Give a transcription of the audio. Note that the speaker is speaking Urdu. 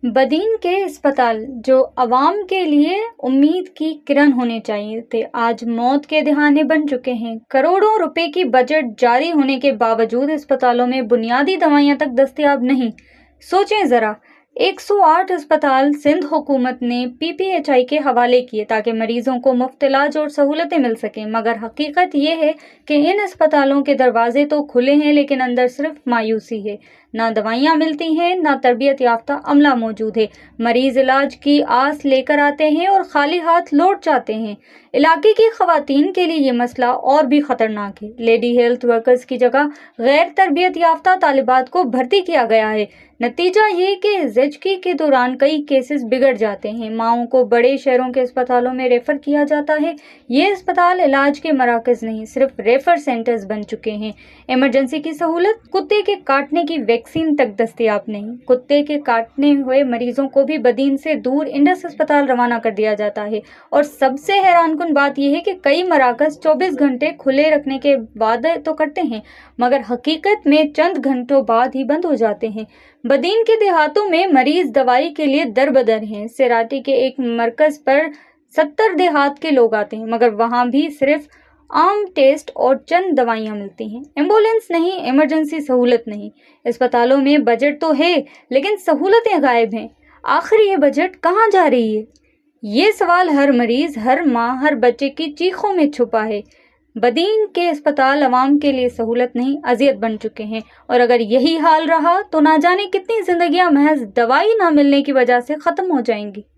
بدین کے اسپتال جو عوام کے لیے امید کی کرن ہونے چاہیے تھے آج موت کے دہانے بن چکے ہیں۔ کروڑوں روپے کی بجٹ جاری ہونے کے باوجود اسپتالوں میں بنیادی دوائیاں تک دستیاب نہیں۔ سوچیں ذرا، 108 اسپتال سندھ حکومت نے PPHI کے حوالے کیے تاکہ مریضوں کو مفت علاج اور سہولتیں مل سکیں، مگر حقیقت یہ ہے کہ ان اسپتالوں کے دروازے تو کھلے ہیں لیکن اندر صرف مایوسی ہے۔ نہ دوائیاں ملتی ہیں، نہ تربیت یافتہ عملہ موجود ہے۔ مریض علاج کی آس لے کر آتے ہیں اور خالی ہاتھ لوٹ جاتے ہیں۔ علاقے کی خواتین کے لیے یہ مسئلہ اور بھی خطرناک ہے۔ لیڈی ہیلتھ ورکرز کی جگہ غیر تربیت یافتہ طالبات کو بھرتی کیا گیا ہے۔ نتیجہ یہ کہ زچگی کے دوران کئی کیسز بگڑ جاتے ہیں۔ ماؤں کو بڑے شہروں کے اسپتالوں میں ریفر کیا جاتا ہے۔ یہ اسپتال علاج کے مراکز نہیں، صرف ریفر سینٹرز بن چکے ہیں۔ ایمرجنسی کی سہولت، کتے کے کاٹنے کی ویکسین تک دستیاب نہیں۔ کتے کے کاٹنے ہوئے مریضوں کو بھی بدین سے دور انڈس اسپتال روانہ کر دیا جاتا ہے، اور سب سے حیران کن بات یہ ہے کہ کئی مراکز 24 گھنٹے کھلے رکھنے کے وعدے تو کرتے ہیں مگر حقیقت میں چند گھنٹوں بعد ہی بند ہو جاتے ہیں۔ بدین کے دیہاتوں میں مریض دوائی کے لیے در بدر ہیں۔ سراٹی کے ایک مرکز پر 70 دیہات کے لوگ آتے ہیں مگر وہاں بھی صرف عام ٹیسٹ اور چند دوائیاں ملتی ہیں۔ ایمبولینس نہیں، ایمرجنسی سہولت نہیں۔ اسپتالوں میں بجٹ تو ہے لیکن سہولتیں غائب ہیں۔ آخر یہ بجٹ کہاں جا رہی ہے؟ یہ سوال ہر مریض، ہر ماں، ہر بچے کی چیخوں میں چھپا ہے۔ بدین کے اسپتال عوام کے لیے سہولت نہیں، اذیت بن چکے ہیں، اور اگر یہی حال رہا تو نہ جانے کتنی زندگیاں محض دوائی نہ ملنے کی وجہ سے ختم ہو جائیں گی۔